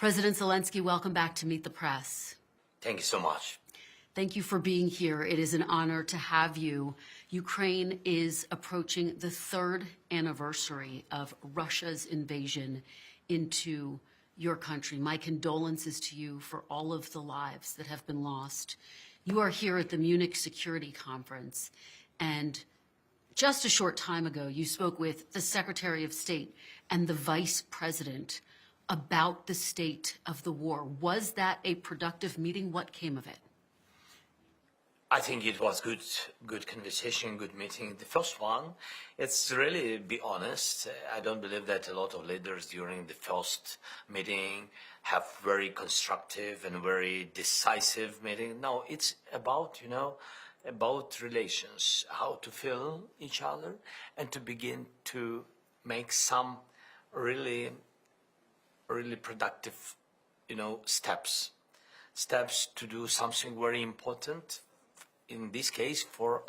President Zelensky, welcome back to Meet the Press. Thank you so much. Thank you for being here. It is an honor to have you. Ukraine is approaching the third anniversary of Russia's invasion into your country. My condolences to you for all of the lives that have been lost. You are here at the Munich Security Conference, and just a short time ago, you spoke with the Secretary of State and the Vice President about the state of the war. Was that a productive meeting? What came of it? I think it was good conversation, good meeting. The first one, it's really, be honest, I don't believe that a lot of leaders during the first meeting have very constructive and very decisive meeting. No, it's about, about relations, how to feel each other and to begin to make some really productive, steps to do something very important. In this case, for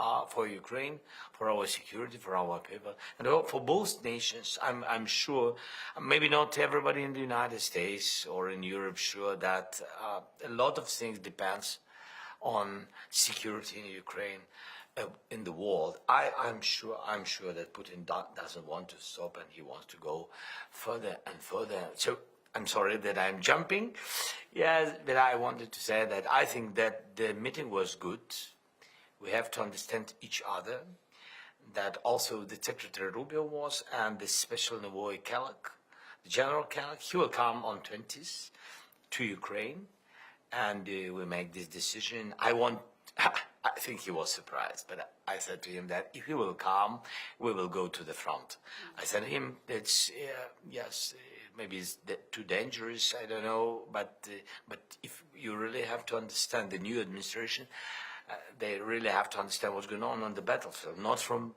Ukraine, for our security, for our people, and for both nations. I'm sure, maybe not everybody in the United States or in Europe sure that a lot of things depends on security in Ukraine, in the world. I'm sure that Putin doesn't want to stop, and he wants to go further and further. So I'm sorry that I'm jumping. Yes, but I wanted to say that I think that the meeting was good. We have to understand each other, that also the Secretary Rubio was, and the special envoy Kellogg, the General Kellogg, he will come on 20th to Ukraine, and we make this decision. I think he was surprised, but I said to him that if he will come, we will go to the front. I said to him, yes, maybe it's too dangerous, I don't know, but if you really have to understand the new administration, they really have to understand what's going on the battlefield, not from,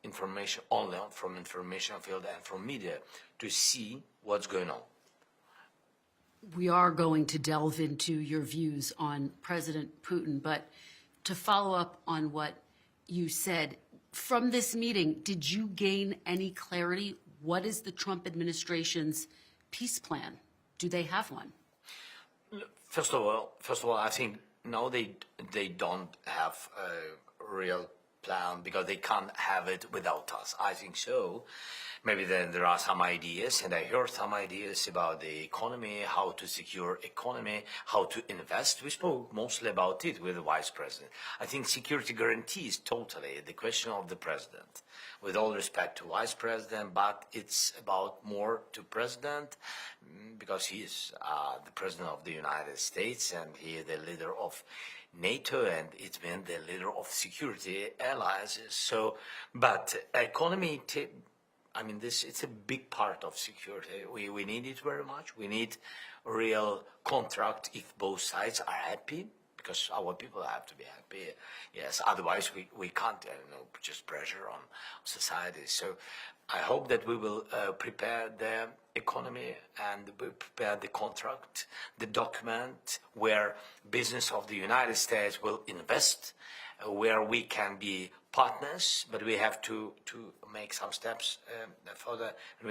information, only from information field and from media, to see what's going on. We are going to delve into your views on President Putin, but to follow up on what you said, from this meeting, did you gain any clarity? What is the Trump administration's peace plan? Do they have one? First of all, I think no, they don't have a real plan because they can't have it without us. I think so. Maybe then there are some ideas, and I heard some ideas about the economy, how to secure economy, how to invest. We spoke mostly about it with the Vice President. I think security guarantees totally the question of the President. With all respect to Vice President, but it's about more to President because he is the President of the United States and he is the leader of NATO, and it's been the leader of security allies. So, but economy, it's a big part of security. We need it very much. We need a real contract if both sides are happy, because our people have to be happy. Yes, otherwise we can't, just pressure on society. So I hope that we will prepare the economy and we prepare the contract, the document where business of the United States will invest, where we can be partners, but we have to make some steps further. And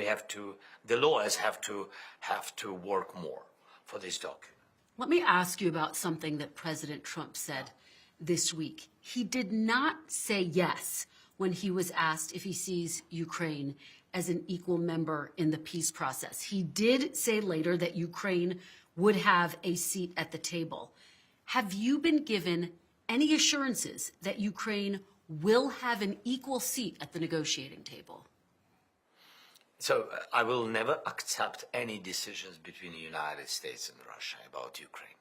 the lawyers have to work more for this document. Let me ask you about something that President Trump said this week. He did not say yes when he was asked if he sees Ukraine as an equal member in the peace process. He did say later that Ukraine would have a seat at the table. Have you been given any assurances that Ukraine will have an equal seat at the negotiating table? So I will never accept any decisions between the United States and Russia about Ukraine.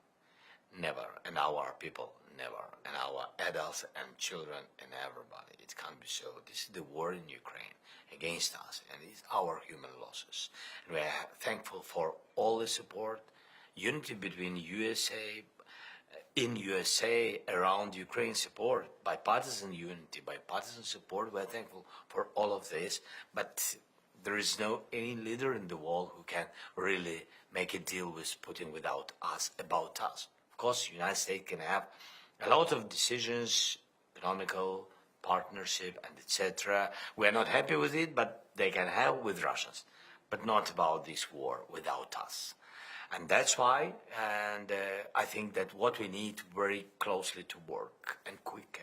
Never. And our people, never. And our adults and children and everybody. It can't be so. This is the war in Ukraine against us, and it's our human losses. And we are thankful for all the support, unity between USA, in USA, around Ukraine support, bipartisan unity, bipartisan support. We're thankful for all of this, but there is no any leader in the world who can really make a deal with Putin without us, about us. Of course, the United States can have a lot of decisions, economical, partnership, and etc. We are not happy with it, but they can have with Russians. but not about this war without us. And that's why, and I think that what we need very closely to work and quicker,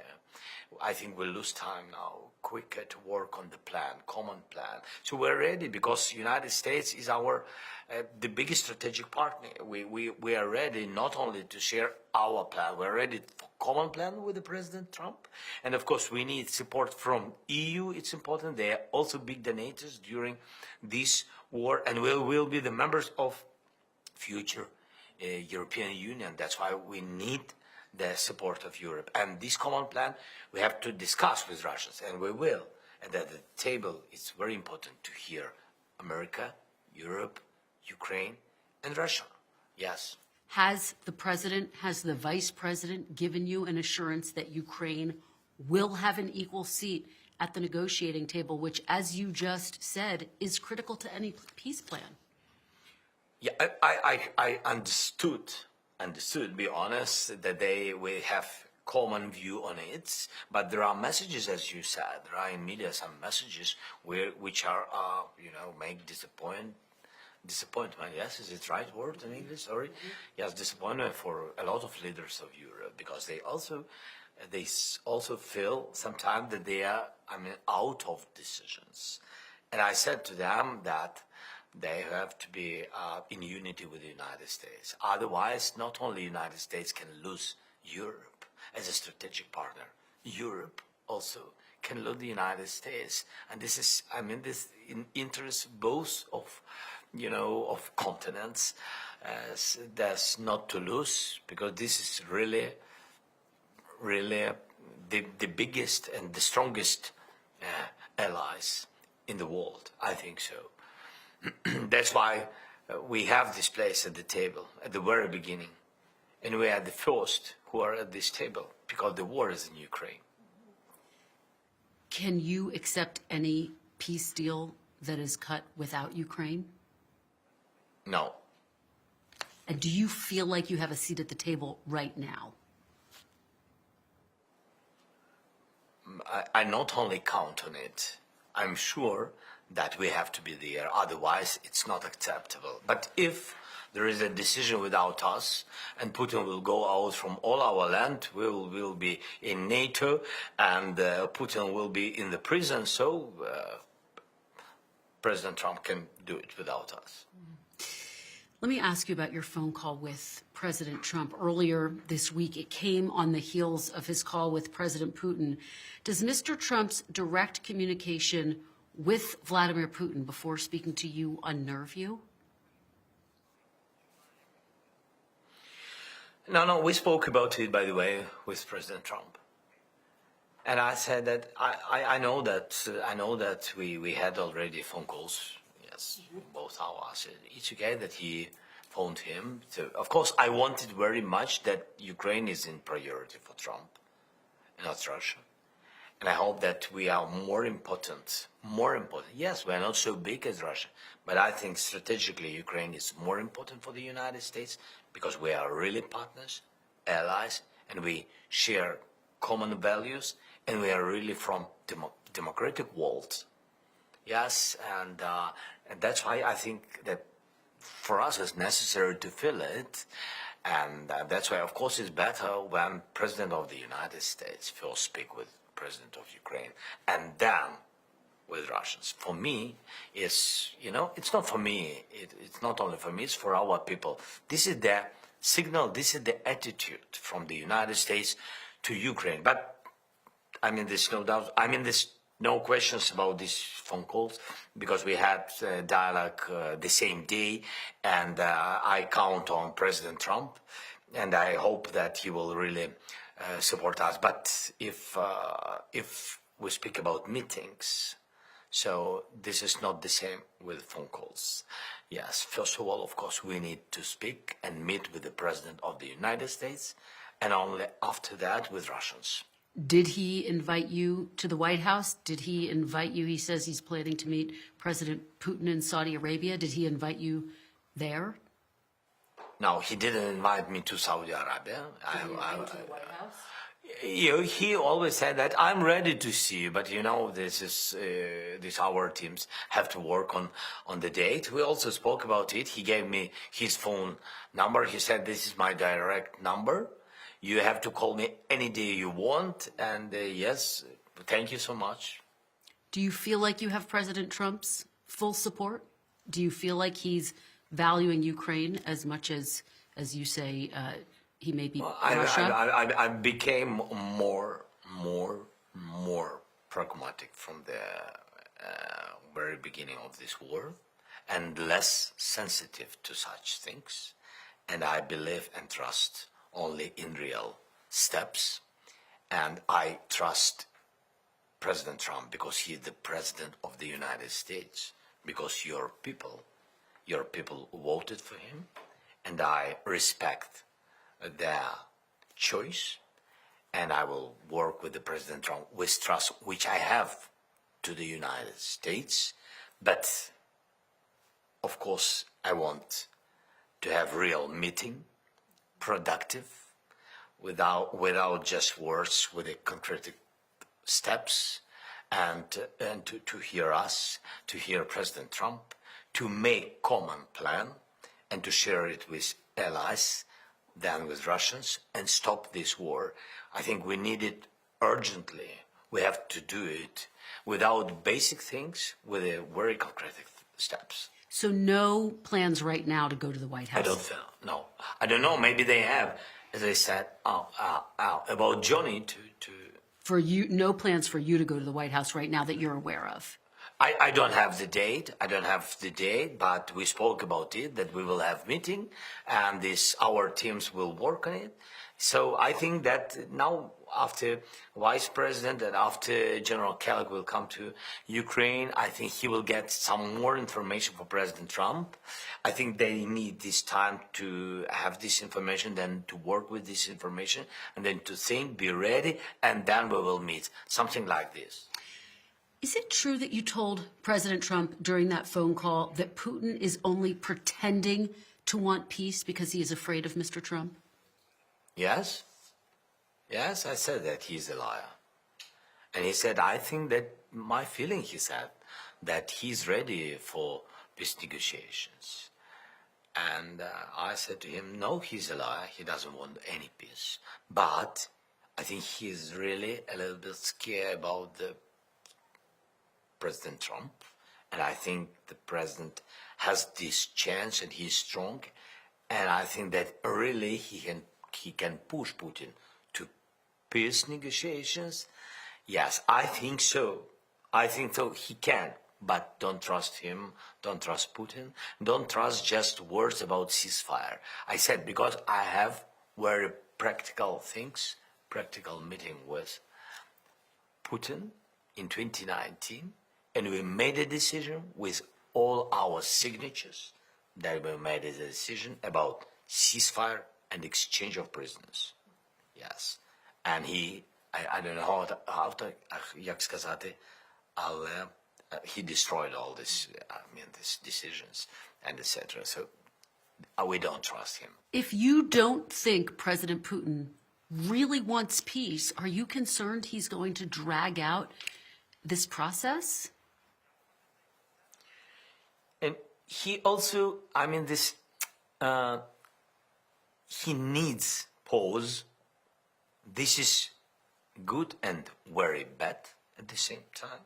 I think we'll lose time now, quicker to work on the plan, common plan. So we're ready because United States is our, the biggest strategic partner. We are ready not only to share our plan, we're ready for common plan with the President Trump. And of course we need support from EU, it's important. They are also big donors during this war, and we will be the members of future European Union. That's why we need the support of Europe. And this common plan we have to discuss with Russians, and we will. And at the table, it's very important to hear America, Europe, Ukraine, and Russia. Yes. Has the president, has the vice president given you an assurance that Ukraine will have an equal seat at the negotiating table, which, as you just said, is critical to any peace plan? Yeah, I understood, be honest, that we have common view on it, but there are messages, as you said, there are in media some messages which are, make disappointment, yes, is it right word in English, sorry? Yes, disappointment for a lot of leaders of Europe, because they also feel sometimes that they are, out of decisions. And I said to them that they have to be in unity with the United States. Otherwise, not only the United States can lose Europe as a strategic partner, Europe also can lose the United States. And this is, this in interest both of, of continents, that's not to lose, because this is really the biggest and the strongest allies in the world, I think so. That's why we have this place at the table at the very beginning. And we are the first who are at this table because the war is in Ukraine. Can you accept any peace deal that is cut without Ukraine? No. And do you feel like you have a seat at the table right now? I not only count on it, I'm sure that we have to be there, otherwise it's not acceptable. But if there is a decision without us, and Putin will go out from all our land, we will be in NATO, and Putin will be in the prison, so President Trump can do it without us. Let me ask you about your phone call with President Trump. Earlier this week, it came on the heels of his call with President Putin. Does Mr. Trump's direct communication with Vladimir Putin before speaking to you unnerve you? No, we spoke about it, by the way, with President Trump. And I said that I know that we had already phone calls, yes, both of us. It's okay that he phoned him. So, of course, I wanted very much that Ukraine is in priority for Trump, not Russia. And I hope that we are more important. Yes, we are not so big as Russia, but I think strategically Ukraine is more important for the United States because we are really partners, allies, and we share common values, and we are really from democratic world. Yes, and that's why I think that for us it's necessary to feel it. And that's why, of course, it's better when President of the United States first speak with President of Ukraine, and then with Russians. For me, it's not for me. It's not only for me. It's for our people. This is the signal. This is the attitude from the United States to Ukraine. But there's no doubt. There's no questions about these phone calls because we had dialogue the same day, and I count on President Trump, and I hope that he will really support us. But if we speak about meetings, so this is not the same with phone calls. Yes, first of all, of course, we need to speak and meet with the President of the United States, and only after that with Russians. Did he invite you to the White House? Did he invite you? He says he's planning to meet President Putin in Saudi Arabia. Did he invite you there? No, he didn't invite me to Saudi Arabia. Did he invite you to the White House? He always said that I'm ready to see you, but this our teams have to work on the date. We also spoke about it. He gave me his phone number. He said, this is my direct number. You have to call me any day you want. And yes, thank you so much. Do you feel like you have President Trump's full support? Do you feel like he's valuing Ukraine as much as you say he may be Russia? I became more pragmatic from the very beginning of this war, and less sensitive to such things. And I believe and trust only in real steps. And I trust President Trump because he is the president of the United States, because your people voted for him, and I respect their choice, and I will work with the President Trump with trust which I have to the United States. But of course I want to have real meeting, productive, without just words, with a concrete steps, and to hear us, to hear President Trump, to make common plan and to share it with allies than with Russians, and stop this war. I think we need it urgently. We have to do it without basic things, with a very concrete steps. So no plans right now to go to the White House? I don't feel, no. I don't know, maybe they have, as I said, about Johnny to... For you, no plans for you to go to the White House right now that you're aware of? I don't have the date. But we spoke about it, that we will have meeting, and our teams will work on it. So I think that now, after Vice President and after General Kellogg will come to Ukraine, I think he will get some more information for President Trump. I think they need this time to have this information, then to work with this information, and then to think, be ready, and then we will meet. Something like this. Is it true that you told President Trump during that phone call that Putin is only pretending to want peace because he is afraid of Mr. Trump? Yes. Yes, I said that he's a liar. And he said, I think that my feeling, he said, that he's ready for peace negotiations. And I said to him, no, he's a liar. He doesn't want any peace. But I think he's really a little bit scared about the President Trump, and I think the president has this chance, and he's strong, and I think that really he can push Putin to peace negotiations. Yes, I think so. He can, but don't trust him. Don't trust Putin. Don't trust just words about ceasefire. I said, because I have very practical things, practical meeting with Putin in 2019. And we made a decision with all our signatures that we made a decision about ceasefire and exchange of prisoners. Yes. And I don't know як сказати, але he destroyed all these decisions and etc. So we don't trust him. If you don't think President Putin really wants peace, are you concerned he's going to drag out this process? And he also, he needs pause. This is good and very bad at the same time.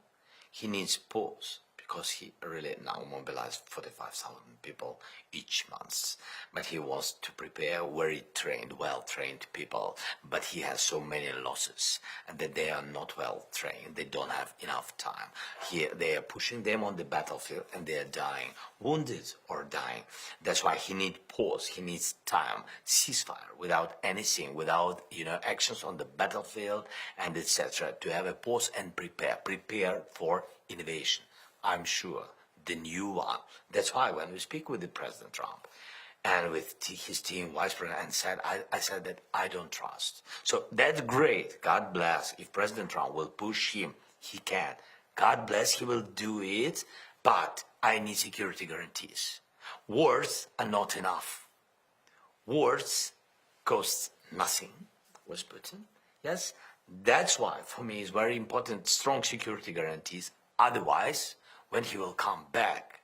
He needs pause because he really now mobilized 45,000 people each month. But he wants to prepare very trained, well-trained people. But he has so many losses, and that they are not well-trained. They don't have enough time. They are pushing them on the battlefield, and they are dying, wounded or dying. That's why he needs pause. He needs time, ceasefire, without anything, without actions on the battlefield and etc. To have a pause and prepare for invasion. I'm sure the new one. That's why when we speak with the President Trump and with his team, Vice President, and I said that I don't trust. So that's great. God bless. If President Trump will push him, he can. God bless, he will do it. But I need security guarantees. Words are not enough. Words cost nothing with Putin. Yes, that's why for me it's very important, strong security guarantees. Otherwise, when he will come back,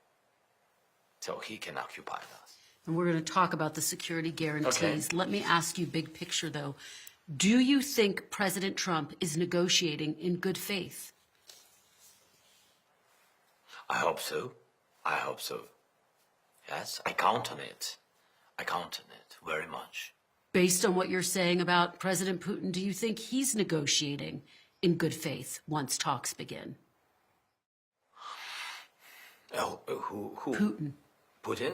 so he can occupy us. And we're going to talk about the security guarantees. Okay. Let me ask you big picture, though. Do you think President Trump is negotiating in good faith? I hope so. I hope so. Yes, I count on it. I count on it very much. Based on what you're saying about President Putin, do you think he's negotiating in good faith once talks begin? Oh, who? Putin. Putin?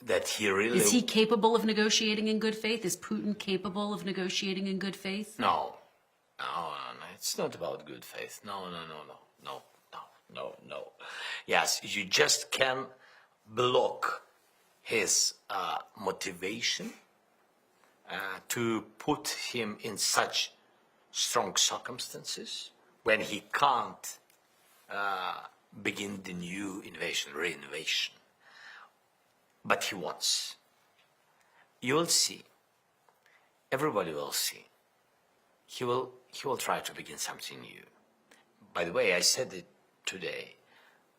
That he really... Is he capable of negotiating in good faith? Is Putin capable of negotiating in good faith? No. No. It's not about good faith. No. Yes, you just can block his motivation to put him in such strong circumstances when he can't begin the new reinvasion. But he wants. You will see. Everybody will see. He will try to begin something new. By the way, I said it today.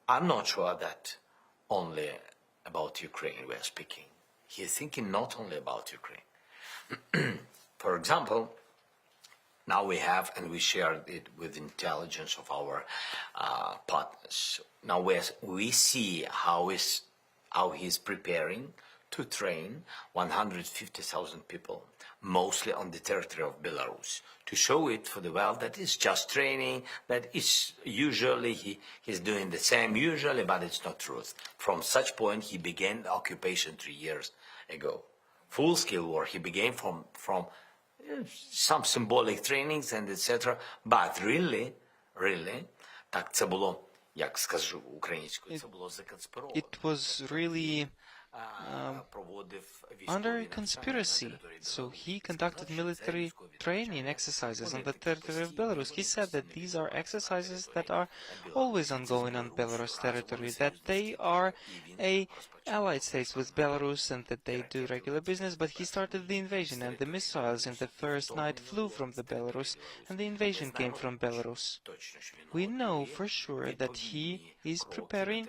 I'm not sure that only about Ukraine we are speaking. He is thinking not only about Ukraine. For example, now we have, and we shared it with intelligence of our partners. Now we see how he's preparing to train 150,000 people, mostly on the territory of Belarus, to show it for the world that it's just training, that it's usually he's doing the same usually, but it's not truth. From such point, he began the occupation 3 years ago. Full-scale war, he began from some symbolic trainings and etc. But really, так це було, як скажу українською, це було законспіровано. It was really under conspiracy. So he conducted military training exercises on the territory of Belarus. He said that these are exercises that are always ongoing on Belarus territory, that they are allied states with Belarus and that they do regular business, but he started the invasion, and the missiles in the first night flew from the Belarus, and the invasion came from Belarus. We know for sure that he is preparing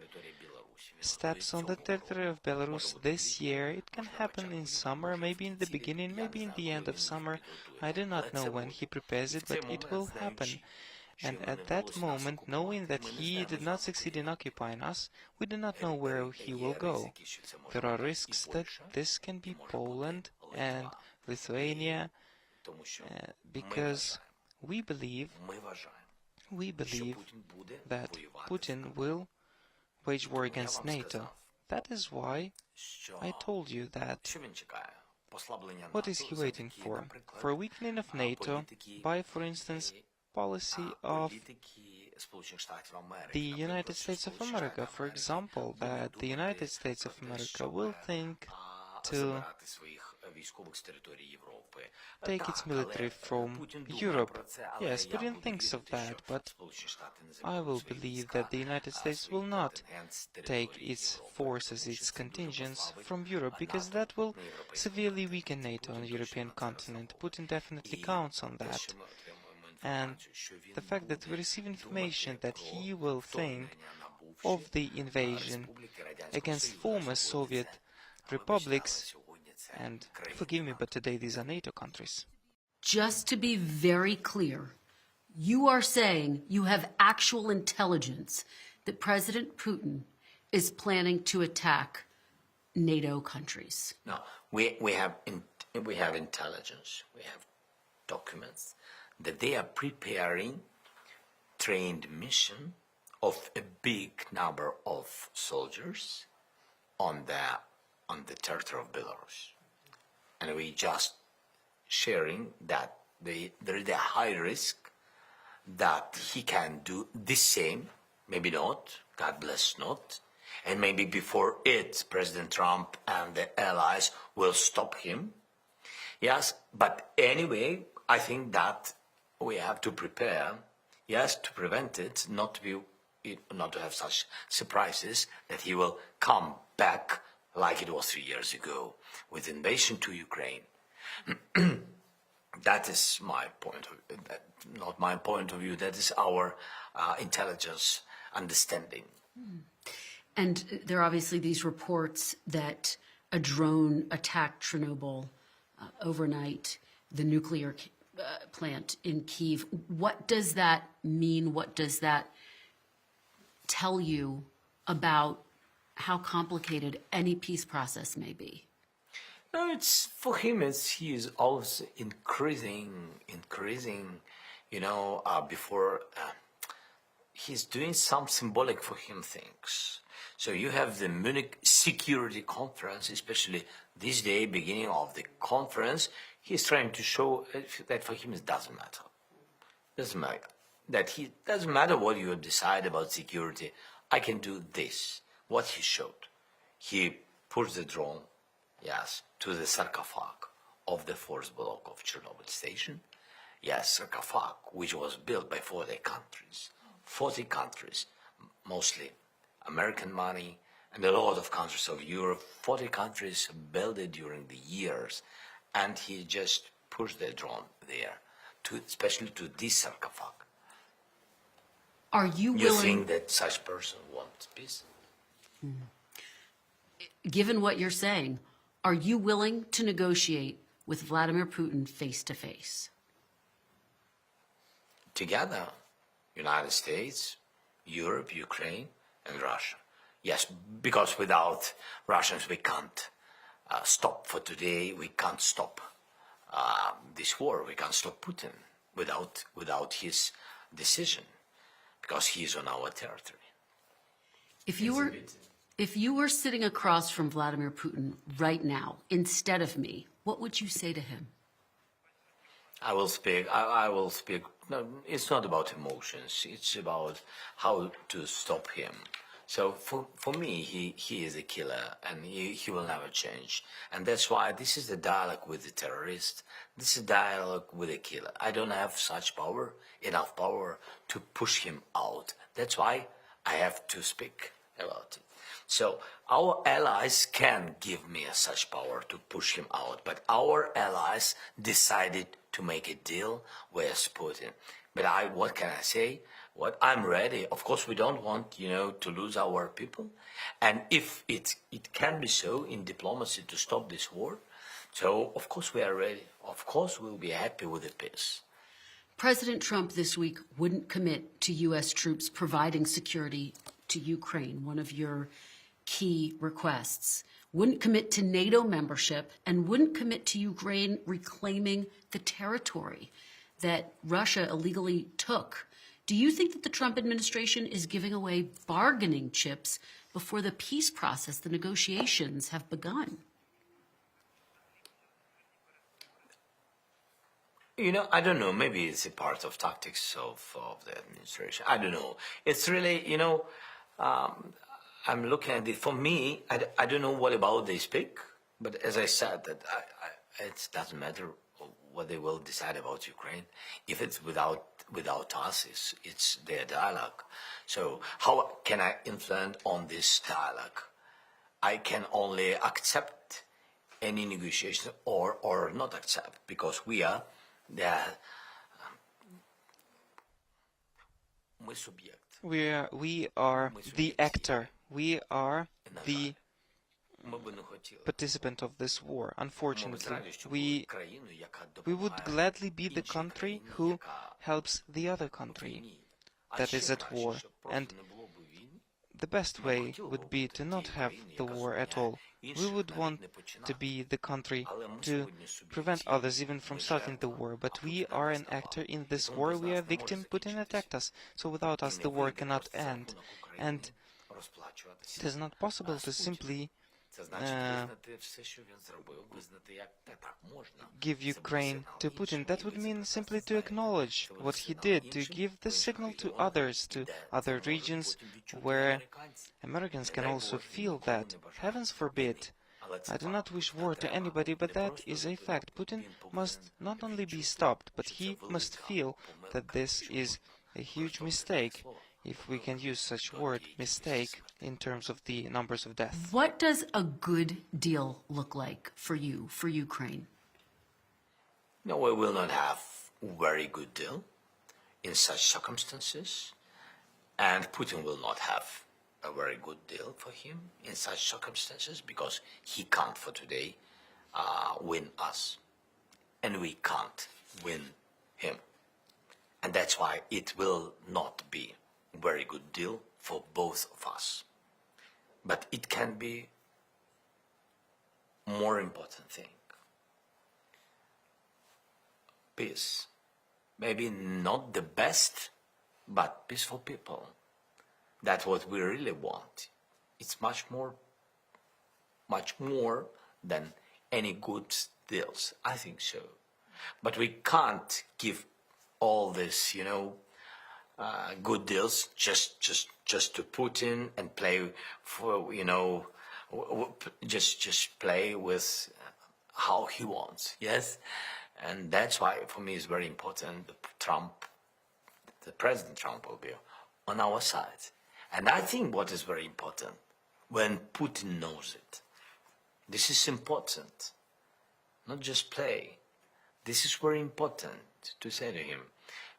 steps on the territory of Belarus this year. It can happen in summer, maybe in the beginning, maybe in the end of summer. I do not know when he prepares it, but it will happen. And at that moment, knowing that he did not succeed in occupying us, we do not know where he will go. There are risks that this can be Poland and Lithuania, because we believe that Putin will wage war against NATO. That is why I told you that. What is he waiting for? For a weakening of NATO by, for instance, policy of the United States of America. For example, that the United States of America will think to take its military from Europe. Yes, Putin thinks of that, but I will believe that the United States will not take its forces, its contingents from Europe, because that will severely weaken NATO on the European continent. Putin definitely counts on that. And the fact that we receive information that he will think of the invasion against former Soviet republics, and forgive me, but today these are NATO countries. Just to be very clear, you are saying you have actual intelligence that President Putin is planning to attack NATO countries. No, we have intelligence, we have documents that they are preparing trained mission of a big number of soldiers on the territory of Belarus. And we just sharing that there is a high risk that he can do the same, maybe not, God bless not, and maybe before it, President Trump and the allies will stop him. Yes, but anyway, I think that we have to prepare, yes, to prevent it, not to have such surprises that he will come back like it was 3 years ago with invasion to Ukraine. That is my point of not my point of view. That is our intelligence understanding. And there are obviously these reports that a drone attacked Chernobyl overnight, the nuclear plant in Kyiv. What does that mean? What does that tell you about how complicated any peace process may be? No, it's for him. He is always increasing. Before he's doing some symbolic for him things. So you have the Munich Security Conference, especially this day, beginning of the conference. He's trying to show that for him it doesn't matter. Doesn't matter what you decide about security. I can do this. What he showed, he pushed the drone, yes, to the sarcophagus of the fourth block of Chernobyl station. Yes, sarcophagus, which was built by 40 countries. 40 countries, mostly American money, and a lot of countries of Europe. 40 countries built it during the years, and he just pushed the drone there, especially to this sarcophagus. Are you willing? You think that such person wants peace? Given what you're saying, are you willing to negotiate with Vladimir Putin face to face? Together, United States, Europe, Ukraine, and Russia. Yes, because without Russians we can't stop for today. We can't stop this war. We can't stop Putin without his decision, because he is on our territory. If you were sitting across from Vladimir Putin right now, instead of me, what would you say to him? I will speak. No, it's not about emotions. It's about how to stop him. So for me, he is a killer, and he will never change. And that's why this is the dialogue with the terrorist. This is dialogue with a killer. I don't have enough power to push him out. That's why I have to speak about it. So our allies can give me such power to push him out, but our allies decided to make a deal with Putin. But what can I say? What I'm ready. Of course, we don't want, to lose our people, and if it can be so in diplomacy to stop this war, so of course we are ready. Of course, we'll be happy with the peace. President Trump this week wouldn't commit to U.S. troops providing security to Ukraine, one of your key requests, wouldn't commit to NATO membership, and wouldn't commit to Ukraine reclaiming the territory that Russia illegally took. Do you think that the Trump administration is giving away bargaining chips before the peace process, the negotiations, have begun? I don't know. Maybe it's a part of tactics of the administration. I don't know. It's really, I'm looking at it. For me, I don't know what about they speak, but as I said, that it doesn't matter what they will decide about Ukraine. If it's without us, it's their dialogue. So how can I influence on this dialogue? I can only accept any negotiation or not accept, because we are We are the actor. We are the participant of this war. Unfortunately, we would gladly be the country who helps the other country that is at war, and the best way would be to not have the war at all. We would want to be the country to prevent others even from starting the war, but we are an actor in this war. We are a victim. Putin attacked us, so without us the war cannot end. And it is not possible to simply give Ukraine to Putin. That would mean simply to acknowledge what he did, to give the signal to others, to other regions where Americans can also feel that. Heavens forbid. I do not wish war to anybody, but that is a fact. Putin must not only be stopped, but he must feel that this is a huge mistake, if we can use such word, mistake, in terms of the numbers of deaths. What does a good deal look like for you, for Ukraine? No, we will not have a very good deal in such circumstances, and Putin will not have a very good deal for him in such circumstances, because he can't for today win us, and we can't win him. And that's why it will not be a very good deal for both of us. But it can be more important thing. Peace. Maybe not the best, but peaceful people. That's what we really want. It's much more than any good deals. I think so. But we can't give all this, good deals just to Putin and play for, just play with how he wants. Yes. And that's why, for me, it's very important the President Trump will be on our side. And I think what is very important, when Putin knows it, this is important, not just play. This is very important to say to him,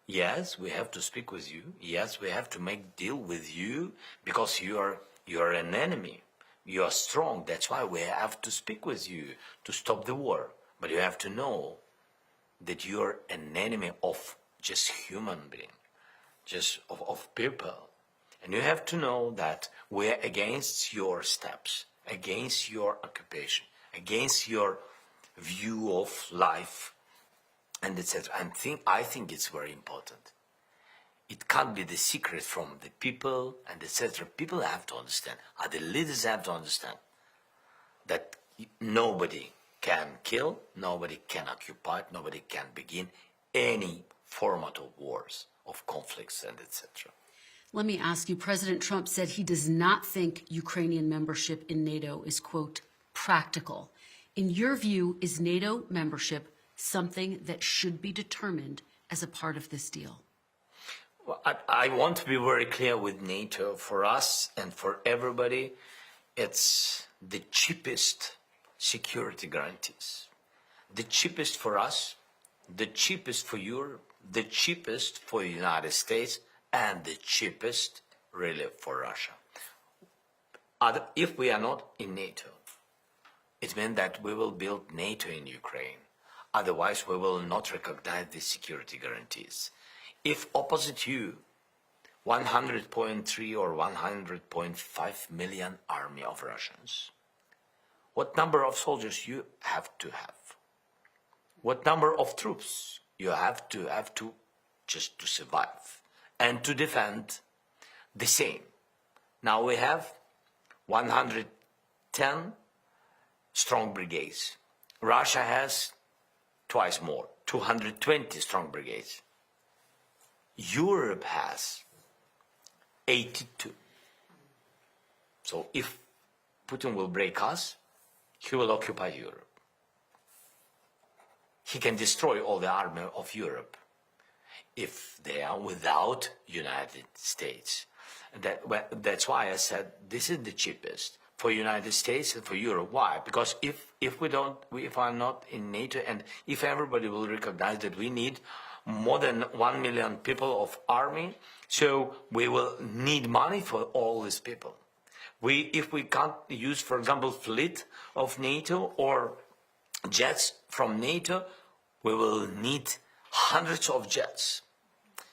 yes, we have to speak with you. Yes, we have to make deal with you because you are an enemy. You are strong. That's why we have to speak with you to stop the war. But you have to know that you're an enemy of just human being, just of people. And you have to know that we're against your steps, against your occupation, against your view of life, and etc. I think it's very important. It can't be the secret from the people and etc. People have to understand, the leaders have to understand that nobody can kill, nobody can occupy, nobody can begin any format of wars, of conflicts, and etc. Let me ask you, President Trump said he does not think Ukrainian membership in NATO is, quote, practical. In your view, is NATO membership something that should be determined as a part of this deal? Well, I want to be very clear with NATO. For us and for everybody, it's the cheapest security guarantees. The cheapest for us, the cheapest for Europe, the cheapest for the United States, and the cheapest really for Russia. If we are not in NATO, it means that we will build NATO in Ukraine. Otherwise, we will not recognize the security guarantees. If opposite you, 100.3 or 100.5 million army of Russians, what number of soldiers you have to have? What number of troops you have to just to survive and to defend the same? Now we have 110 strong brigades. Russia has twice more, 220 strong brigades. Europe has 82. So if Putin will break us, he will occupy Europe. He can destroy all the army of Europe if they are without United States. That's why I said this is the cheapest for United States and for Europe. Why? Because if are not in NATO, and if everybody will recognize that we need more than 1 million people of army, so we will need money for all these people. If we can't use, for example, fleet of NATO or jets from NATO, we will need hundreds of jets.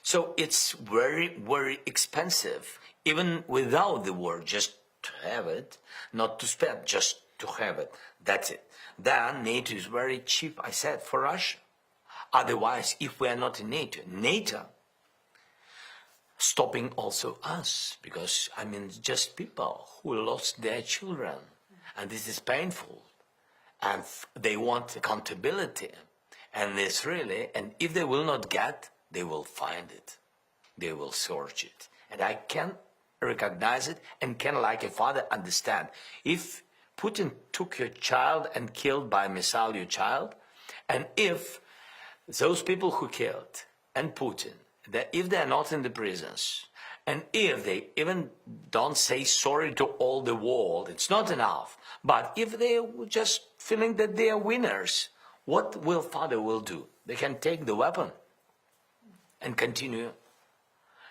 So it's very, very expensive, even without the war, just to have it, not to spend, just to have it. That's it. Then NATO is very cheap, I said, for Russia. Otherwise, if we are not in NATO stopping also us, because, just people who lost their children, and this is painful, and they want accountability, and it's really, and if they will not get, they will find it, they will search it, and I can recognize it, and can, like a father, understand. If Putin took your child and killed by missile your child, and if those people who killed and Putin, if they are not in the prisons, and if they even don't say sorry to all the world, it's not enough. But if they are just feeling that they are winners, what will father will do? They can take the weapon and continue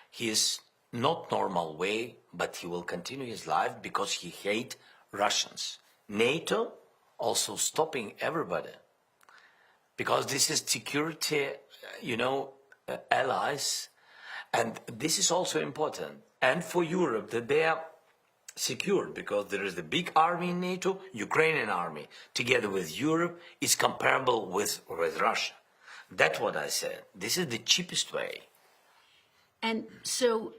his not normal way, but he will continue his life because he hate Russians. NATO also stopping everybody because this is security, allies, and this is also important. And for Europe that they are secured because there is the big army in NATO, Ukrainian army, together with Europe is comparable with Russia. That's what I said. This is the cheapest way. And so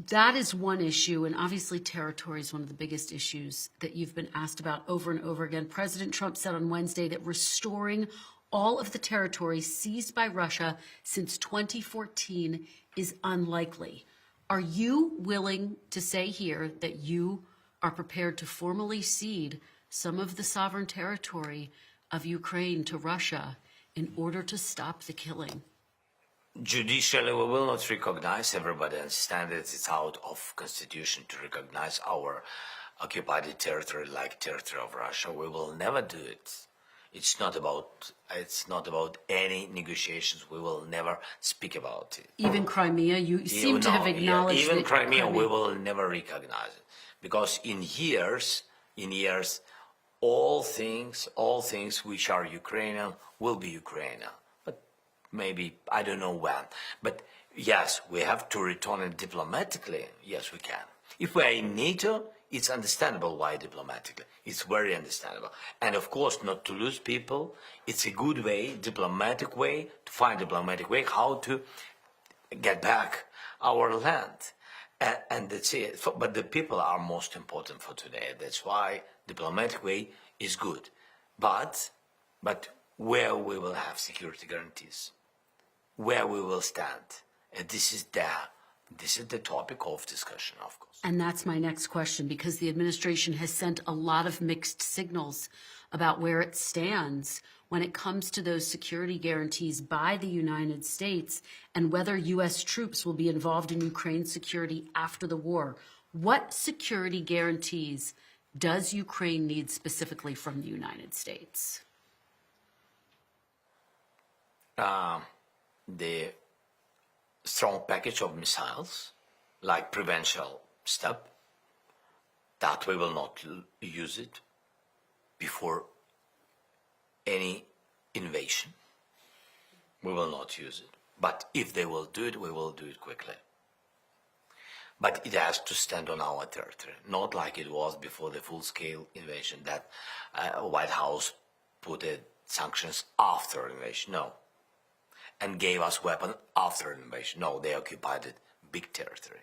that is one issue, and obviously territory is one of the biggest issues that you've been asked about over and over again. President Trump said on Wednesday that restoring all of the territory seized by Russia since 2014 is unlikely. Are you willing to say here that you are prepared to formally cede some of the sovereign territory of Ukraine to Russia in order to stop the killing? Judicially, we will not recognize. Everybody understands that it's out of constitution to recognize our occupied territory like territory of Russia. We will never do it. It's not about any negotiations. We will never speak about it. Even Crimea, you seem to have acknowledged even that Crimea, we will never recognize it because in years, all things which are Ukrainian will be Ukrainian. Maybe, I don't know when. But yes, we have to return it diplomatically. Yes, we can. If we are in NATO, it's understandable why diplomatically. It's very understandable. And of course, not to lose people. It's a good way, diplomatic way, to find diplomatic way how to get back our land. And that's it. But the people are most important for today. That's why diplomatic way is good. But where we will have security guarantees, where we will stand. And this is the topic of discussion, of course. And that's my next question, because the administration has sent a lot of mixed signals about where it stands when it comes to those security guarantees by the United States and whether U.S. troops will be involved in Ukraine's security after the war. What security guarantees does Ukraine need specifically from the United States? The strong package of missiles, like prevention step, that we will not use it before any invasion. We will not use it. But if they will do it, we will do it quickly. But it has to stand on our territory, not like it was before the full-scale invasion that White House put sanctions after invasion. No. And gave us weapons after invasion. No, they occupied it big territory.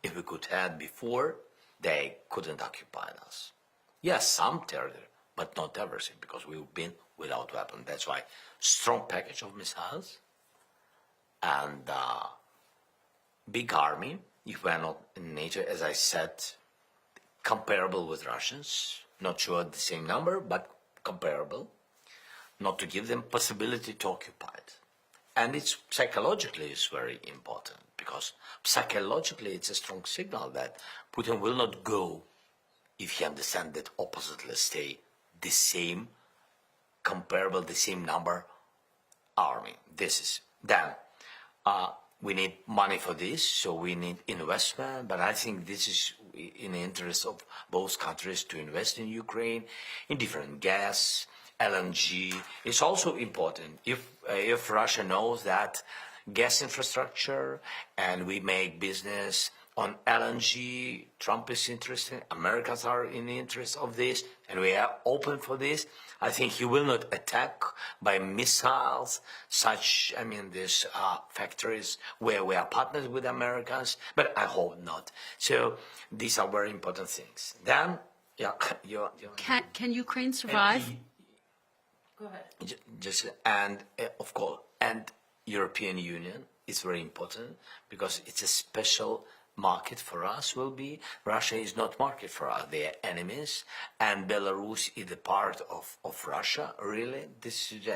If we could have before, they couldn't occupy us. Yes, some territory, but not everything, because we've been without weapons. That's why strong package of missiles and big army. If we're not in NATO, as I said, comparable with Russians. Not sure the same number, but comparable. Not to give them possibility to occupy it. And it's psychologically it's very important because psychologically it's a strong signal that Putin will not go if he understands that oppositely stay the same, comparable, the same number army. This is then we need money for this, so we need investment. But I think this is in the interest of both countries to invest in Ukraine, in different gas. LNG is also important. If Russia knows that gas infrastructure and we make business on LNG, Trump is interested, Americans are in the interest of this, and we are open for this, I think he will not attack by missiles these factories where we are partners with Americans, but I hope not. So these are very important things. Then, Can Ukraine survive? Go ahead. Of course, and European Union is very important because it's a special market for us will be. Russia is not market for us. They are enemies. And Belarus is a part of Russia, really.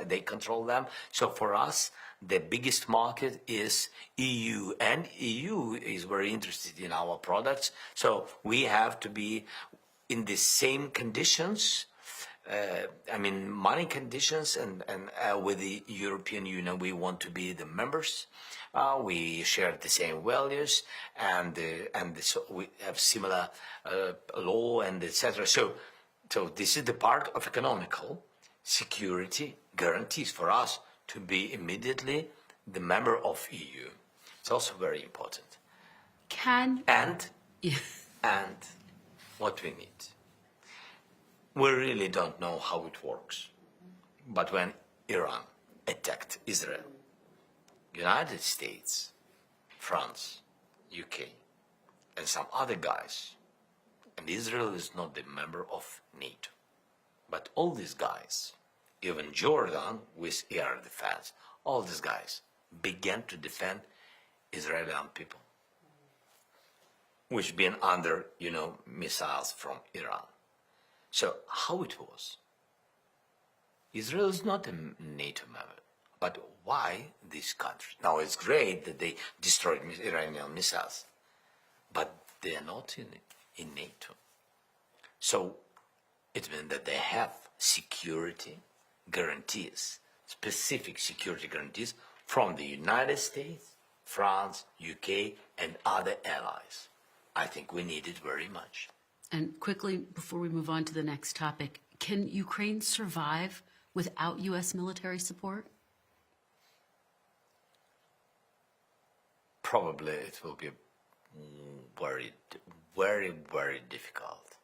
They control them. So for us, the biggest market is EU. And EU is very interested in our products. So we have to be in the same conditions I mean, money conditions, and with the European Union, we want to be the members. We share the same values, and so we have similar law and etc. So this is the part of economical security guarantees for us to be immediately the member of EU. It's also very important. And what we need. We really don't know how it works. But when Iran attacked Israel, United States, France, UK, and some other guys, and Israel is not the member of NATO, but all these guys, even Jordan with air defense, all these guys began to defend Israeli people, which been under, missiles from Iran. So how it was? Israel is not a NATO member, but why this country? Now it's great that they destroyed Iranian missiles, but they are not in NATO. So it means that they have security guarantees, specific security guarantees from the United States, France, UK, and other allies. I think we need it very much. And quickly, before we move on to the next topic, can Ukraine survive without U.S. military support? Probably it will be very, very, very difficult.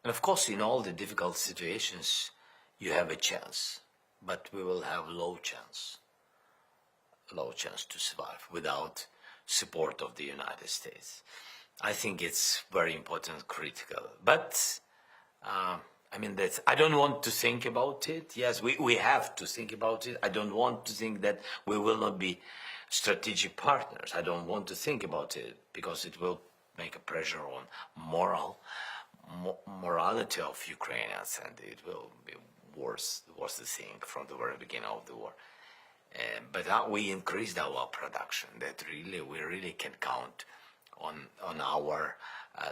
And of course, in all the difficult situations, you have a chance, but we will have low chance to survive without support of the United States. I think it's very important, critical. But, I don't want to think about it. Yes, we have to think about it. I don't want to think that we will not be strategic partners. I don't want to think about it because it will make a pressure on morality of Ukrainians, and it will be worse the thing from the very beginning of the war. But we increased our production. That we really can count on our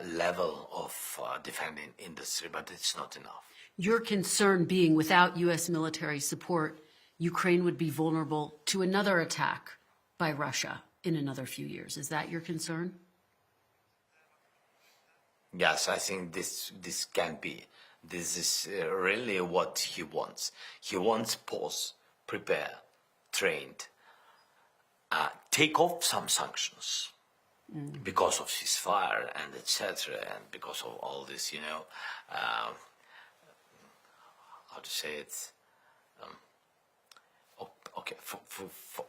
level of defending industry, but it's not enough. Your concern being without U.S. military support, Ukraine would be vulnerable to another attack by Russia in another few years. Is that your concern? Yes, I think this can be. This is really what he wants. He wants pause, prepare, trained, take off some sanctions. Because of ceasefire and etc., and because of all this, how to say it? Okay,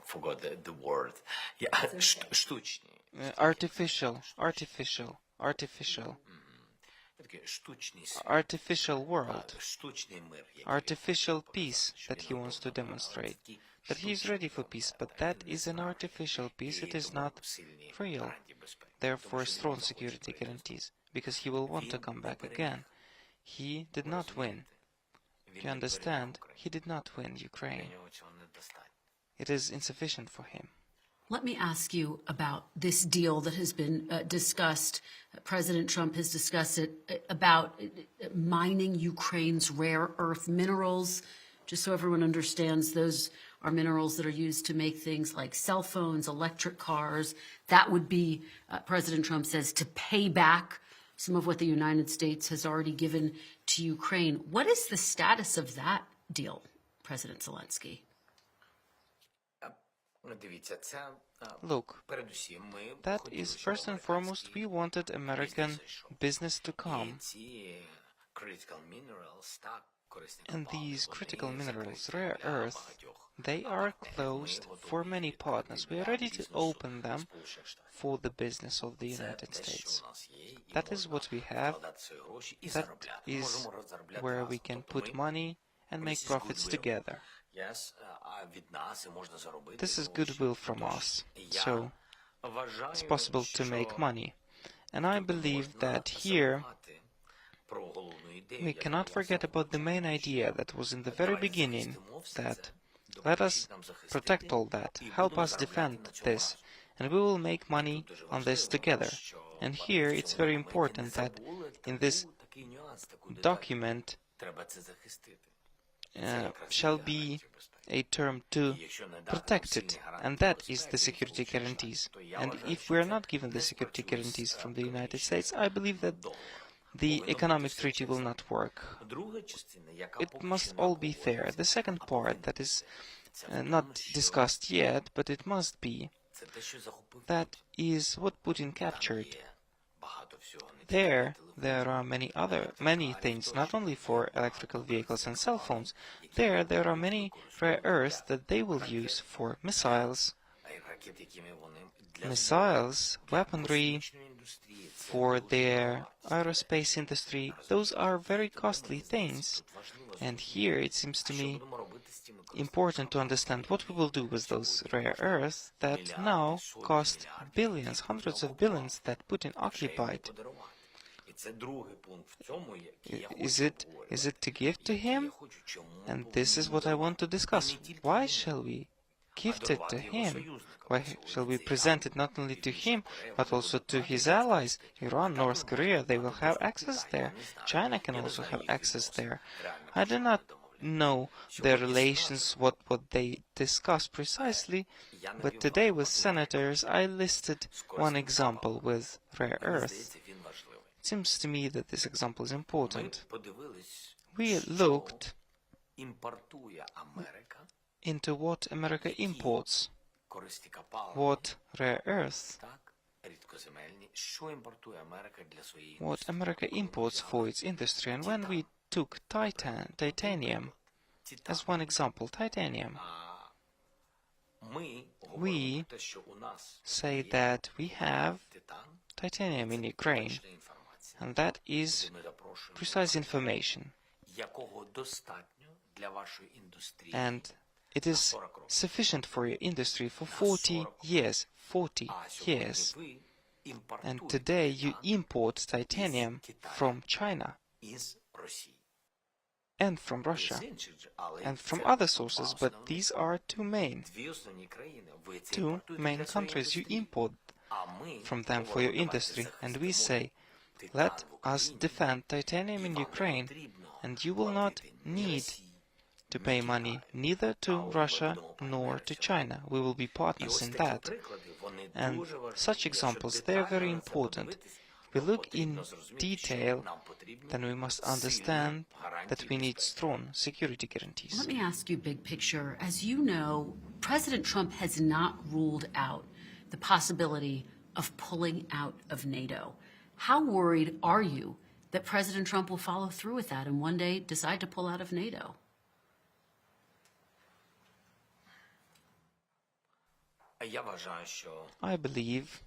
forgot the word. Yeah, штучні. Artificial world, artificial peace that he wants to demonstrate. That he is ready for peace, but that is an artificial peace, it is not real. Therefore, strong security guarantees, because he will want to come back again. He did not win. You understand? He did not win Ukraine. It is insufficient for him. Let me ask you about this deal that has been discussed. President Trump has discussed it about mining Ukraine's rare earth minerals. Just so everyone understands, those are minerals that are used to make things like cell phones, electric cars. That would be, President Trump says, to pay back some of what the United States has already given to Ukraine. What is the status of that deal, President Zelensky? Look, that is first and foremost, we wanted American business to come. And these critical minerals, rare earth, they are closed for many partners. We are ready to open them for the business of the United States. That is what we have. That is where we can put money and make profits together. This is goodwill from us, so it's possible to make money. And I believe that here we cannot forget about the main idea that was in the very beginning, that let us protect all that, help us defend this, and we will make money on this together. And here it's very important that in this document shall be a term to protect it, and that is the security guarantees. And if we are not given the security guarantees from the United States, I believe that the economic treaty will not work. It must all be fair. The second part that is not discussed yet, but it must be, that is what Putin captured. There are many things, not only for electrical vehicles and cell phones. There are many rare earths that they will use for missiles, weaponry, for their aerospace industry. Those are very costly things. And here it seems to me important to understand what we will do with those rare earths that now cost billions, hundreds of billions that Putin occupied. Is it to give to him? And this is what I want to discuss. Why shall we gift it to him? Why shall we present it not only to him, but also to his allies? Iran, North Korea, they will have access there. China can also have access there. I do not know their relations, what they discuss precisely, but today with senators I listed one example with rare earth. It seems to me that this example is important. We looked into what America imports, what rare earth, what America imports for its industry. And when we took titanium as one example, we say that we have titanium in Ukraine, and that is precise information. And it is sufficient for your industry for 40 years. 40 years. And today you import titanium from China and from Russia and from other sources, but these are two main countries. You import from them for your industry, and we say, let us defend titanium in Ukraine, and you will not need to pay money neither to Russia nor to China. We will be partners in that. And such examples, they are very important. If we look in detail, then we must understand that we need strong security guarantees. Let me ask you big picture. As you know, President Trump has not ruled out the possibility of pulling out of NATO. How worried are you that President Trump will follow through with that and one day decide to pull out of NATO? I believe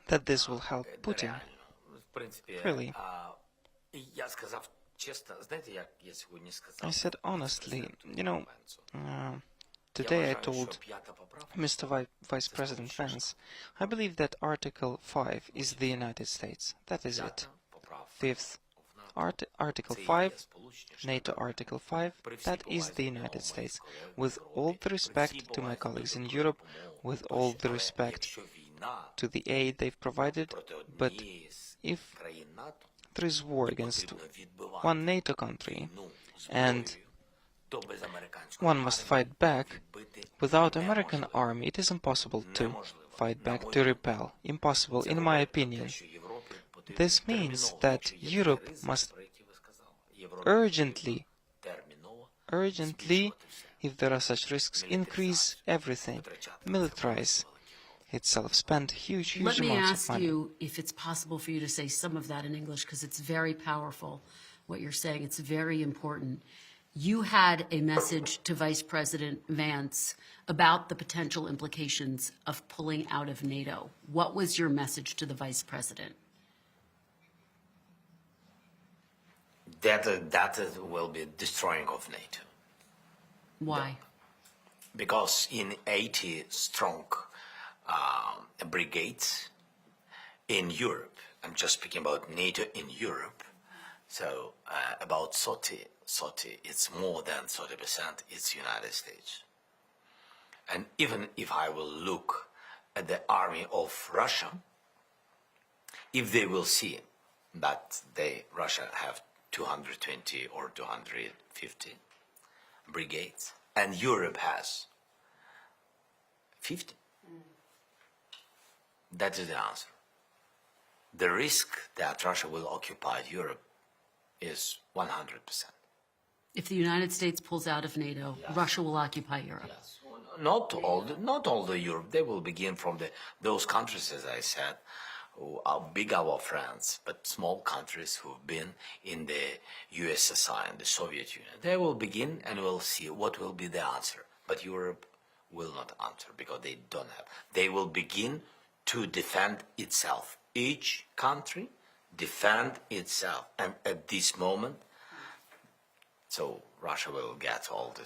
that this will help Putin. Really. I said honestly, today I told Mr. Vice President Vance, I believe that Article 5 is the United States. That is it. Fifth, Article 5, NATO Article 5, that is the United States. With all the respect to my colleagues in Europe, with all the respect to the aid they've provided, but if there is war against one NATO country, and one must fight back, without American army it is impossible to fight back, to repel. Impossible, in my opinion. This means that Europe must urgently, if there are such risks, increase everything, militarize itself, spend huge amounts of money. Let me ask you if it's possible for you to say some of that in English, because it's very powerful, what you're saying. It's very important. You had a message to Vice President Vance about the potential implications of pulling out of NATO. What was your message to the Vice President? That will be destroying of NATO. Why? Because in 80 strong brigades in Europe, I'm just speaking about NATO in Europe, so about 30, it's more than 30%, it's United States. And even if I will look at the army of Russia, if they will see but Russia have 220 or 250 brigades, and Europe has 50. That is the answer. The risk that Russia will occupy Europe is 100%. If the United States pulls out of NATO, Russia will occupy Europe. Yes. Not all the Europe. They will begin from those countries, as I said, who are big our friends, but small countries who've been in the USSR and the Soviet Union. They will begin, and we'll see what will be the answer. But Europe will not answer because they don't have. They will begin to defend itself. Each country defend itself, and at this moment, so Russia will get all the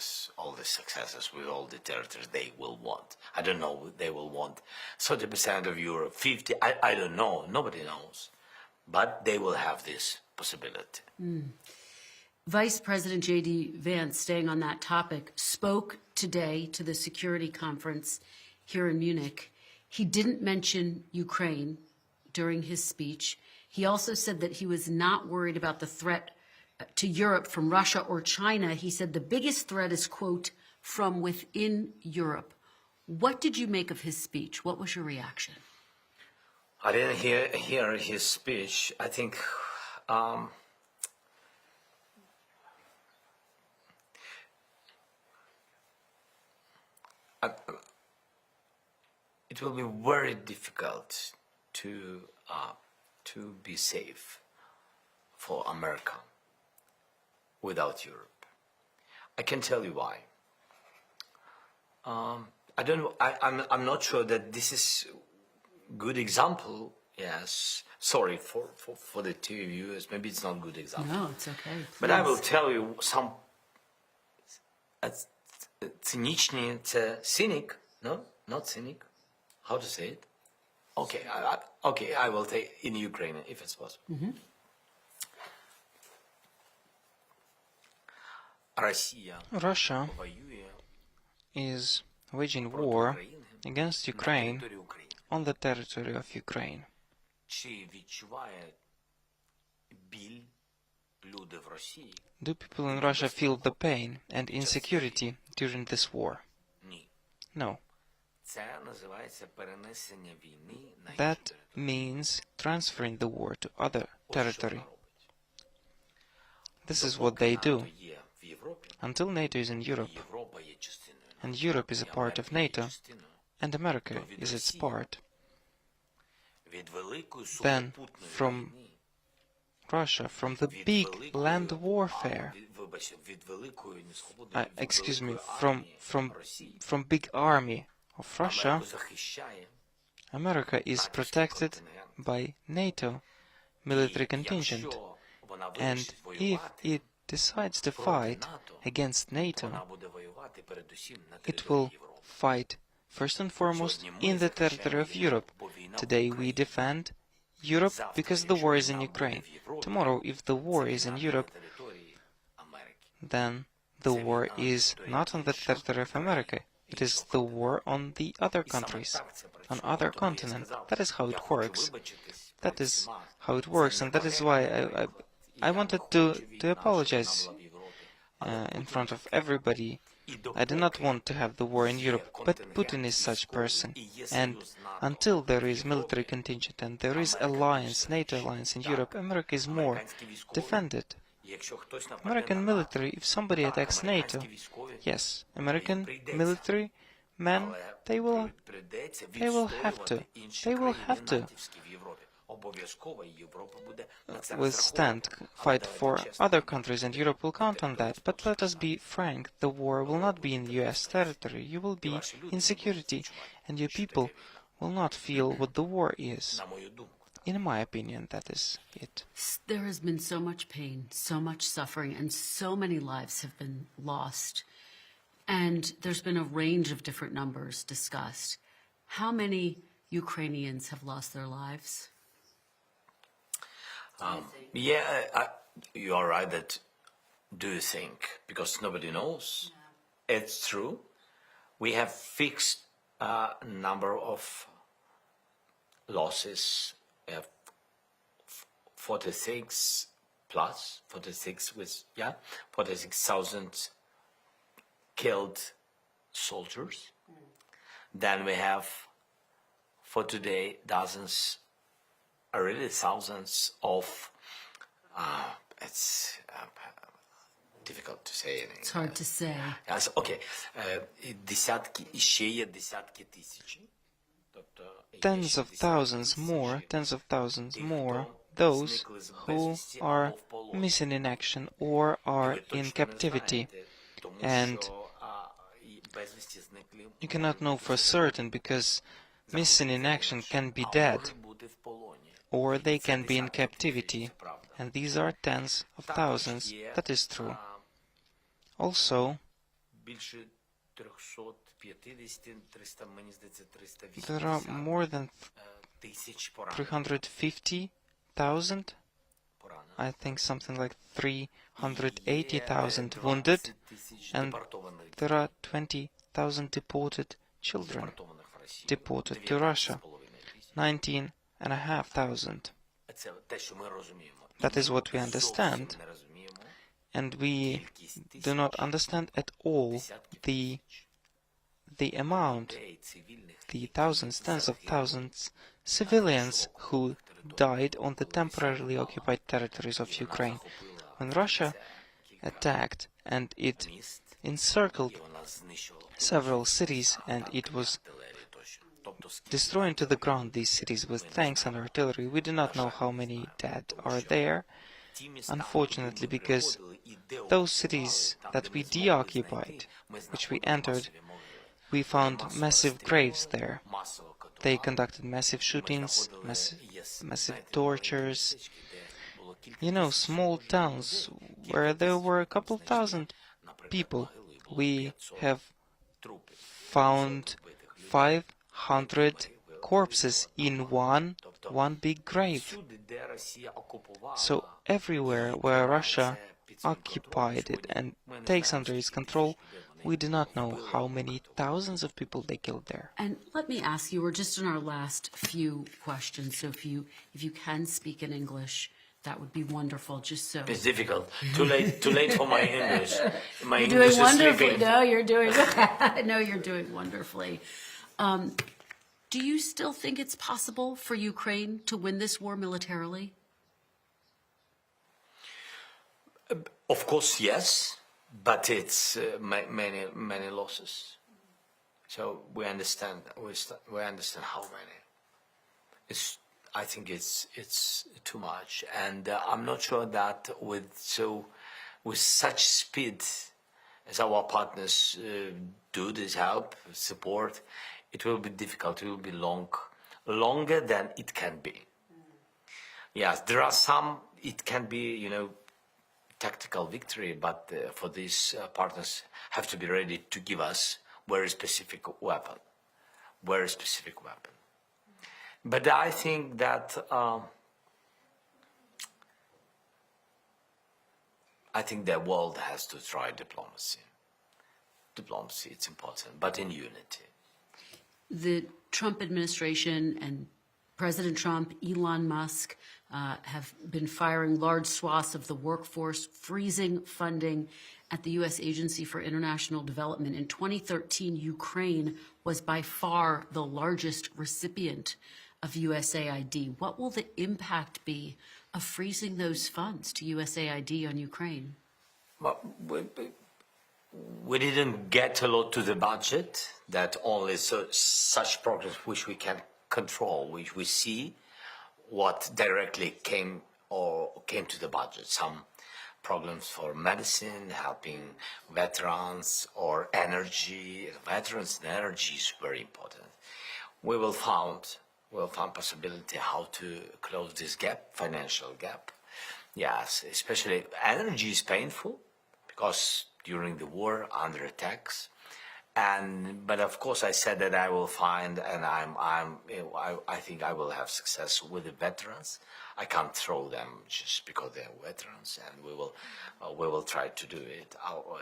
successes with all the territories they will want. I don't know, they will want 30% of Europe, 50, I don't know, nobody knows. But they will have this possibility. Vice President J.D. Vance, staying on that topic, spoke today to the security conference here in Munich. He didn't mention Ukraine during his speech. He also said that he was not worried about the threat to Europe from Russia or China. He said the biggest threat is, quote, from within Europe. What did you make of his speech? What was your reaction? I didn't hear his speech. I think it will be very difficult to be safe for America without Europe. I can tell you why. I don't know. I'm not sure that this is good example. Yes, sorry for the two viewers. Maybe it's not a good example. No, it's okay. But I will tell you some. Циничні, це cynic, no, not cynic. How to say it? Okay, I will take in Ukrainian if it's possible. Mm-hmm. Russia is waging war against Ukraine on the territory of Ukraine. Do people in Russia feel the pain and insecurity during this war? No. That means transferring the war to other territory. This is what they do. Until NATO is in Europe, and Europe is a part of NATO, and America is its part, then from Russia, from the big land warfare, from big army of Russia, America is protected by NATO military contingent, and if it decides to fight against NATO, it will fight first and foremost in the territory of Europe. Today we defend Europe because the war is in Ukraine. Tomorrow, if the war is in Europe, then the war is not on the territory of America. It is the war on the other countries, on other continents. That is how it works. That is how it works, and that is why I wanted to apologize in front of everybody. I do not want to have the war in Europe, but Putin is such person, and until there is military contingent and there is alliance, NATO alliance in Europe, America is more defended. American military, if somebody attacks NATO, yes, American military men, they will have to withstand, fight for other countries, and Europe will count on that. But let us be frank, the war will not be in US territory. You will be in security, and your people will not feel what the war is. In my opinion, that is it. There has been so much pain, so much suffering, and so many lives have been lost. And there's been a range of different numbers discussed. How many Ukrainians have lost their lives? You are right that do you think, because nobody knows. Yeah. It's true. We have fixed number of losses. 46,000 killed soldiers. Then we have, for today, dozens, really thousands of, it's difficult to say. It's hard to say. Yes, okay. Десятки, і ще є десятки тисячі. Tens of thousands more, those who are missing in action or are in captivity. And you cannot know for certain because missing in action can be dead or they can be in captivity. And these are tens of thousands. That is true. Also, there are more than 350,000, I think something like 380,000 wounded, and there are 20,000 deported children, deported to Russia, 19,500. That is what we understand, and we do not understand at all the amount, the thousands, tens of thousands, civilians who died on the temporarily occupied territories of Ukraine. When Russia attacked and it encircled several cities and it was destroying to the ground these cities with tanks and artillery, we do not know how many dead are there, unfortunately, because those cities that we deoccupied, which we entered, we found massive graves there. They conducted massive shootings, massive tortures. You know, small towns where there were a couple thousand people. We have found 500 corpses in one big grave. So everywhere where Russia occupied it and takes under its control, we do not know how many thousands of people they killed there. And let me ask you, we're just in our last few questions, so if you can speak in English, that would be wonderful, just so. It's difficult. Too late for my English. My You're English doing is wonderfully. sleeping. No, you're doing no, you're doing wonderfully. Do you still think it's possible for Ukraine to win this war militarily? Of course, yes, but it's many losses. So we understand how many. I think it's too much, and I'm not sure that with such speed as our partners do this help support, it will be difficult. It will be longer than it can be. Yes, there are some. It can be, tactical victory, but for these partners have to be ready to give us very specific weapon. But I think that the world has to try diplomacy. Diplomacy, it's important, but in unity. The Trump administration and President Trump, Elon Musk, have been firing large swaths of the workforce, freezing funding at the U.S. Agency for International Development. In 2013, Ukraine was by far the largest recipient of USAID. What will the impact be of freezing those funds to USAID on Ukraine? Well, we didn't get a lot to the budget, that only such programs which we can control, which we see what directly came to the budget. Some programs for medicine, helping veterans, or energy. Veterans and energy is very important. We will find possibility how to close this gap, financial gap. Yes, especially energy is painful because during the war, under attacks, But of course, I said that I will find, and I think I will have success with the veterans. I can't throw them just because they're veterans, and we will try to do it,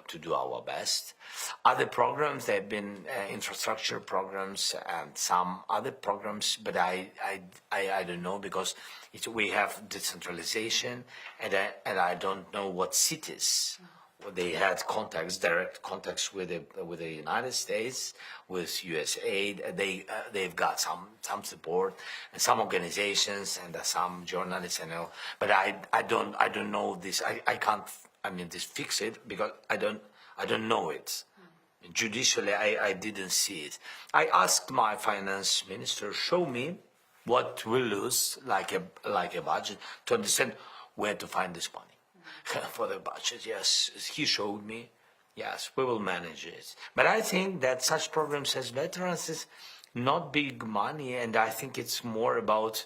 to do our best. Other programs, there have been infrastructure programs and some other programs, but I don't know, because we have decentralization, and I don't know what cities. They had direct contacts with the United States, with USAID. They've got some support, and some organizations and some journalists, I know. But I don't know this. I can't. This fix it, because I don't know it. Judicially, I didn't see it. I asked my finance minister, show me what we lose, like a budget, to understand where to find this money. For the budget, yes, he showed me. Yes, we will manage it. But I think that such programs as veterans is not big money, and I think it's more about,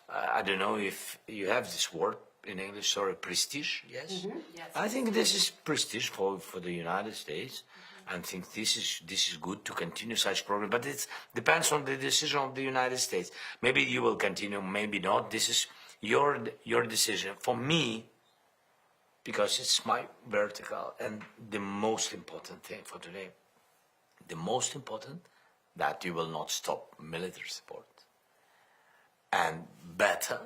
I don't know if you have this word in English, sorry, prestige, yes? Mm-hmm. Yes. I think this is prestige for the United States. I think this is good to continue such program, but it depends on the decision of the United States. Maybe you will continue, maybe not. This is your decision. For me, because it's my vertical, and the most important thing for today, the most important, that you will not stop military support. And better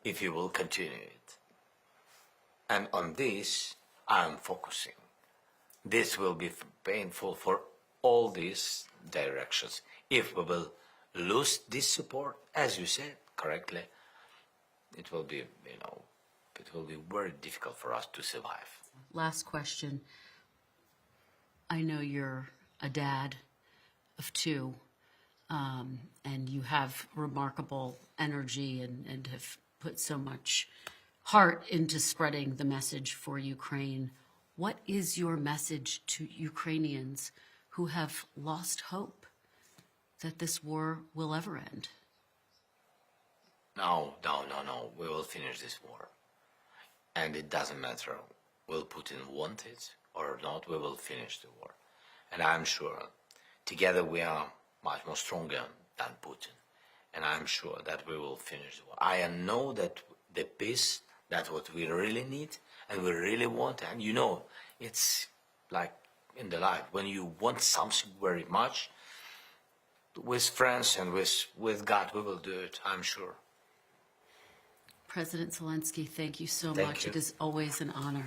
if you will continue it. And on this, I'm focusing. This will be painful for all these directions. If we will lose this support, as you said correctly, it will be, it will be very difficult for us to survive. Last question. I know you're a dad of two, and you have remarkable energy and have put so much heart into spreading the message for Ukraine. What is your message to Ukrainians who have lost hope that this war will ever end? No. We will finish this war. And it doesn't matter, will Putin want it or not, we will finish the war. And I'm sure, together we are much more stronger than Putin. And I'm sure that we will finish the war. I know that the peace, that's what we really need and we really want. And it's like in the life, when you want something very much, with friends and with God, we will do it, I'm sure. President Zelensky, thank you so much. You. It is always an honor.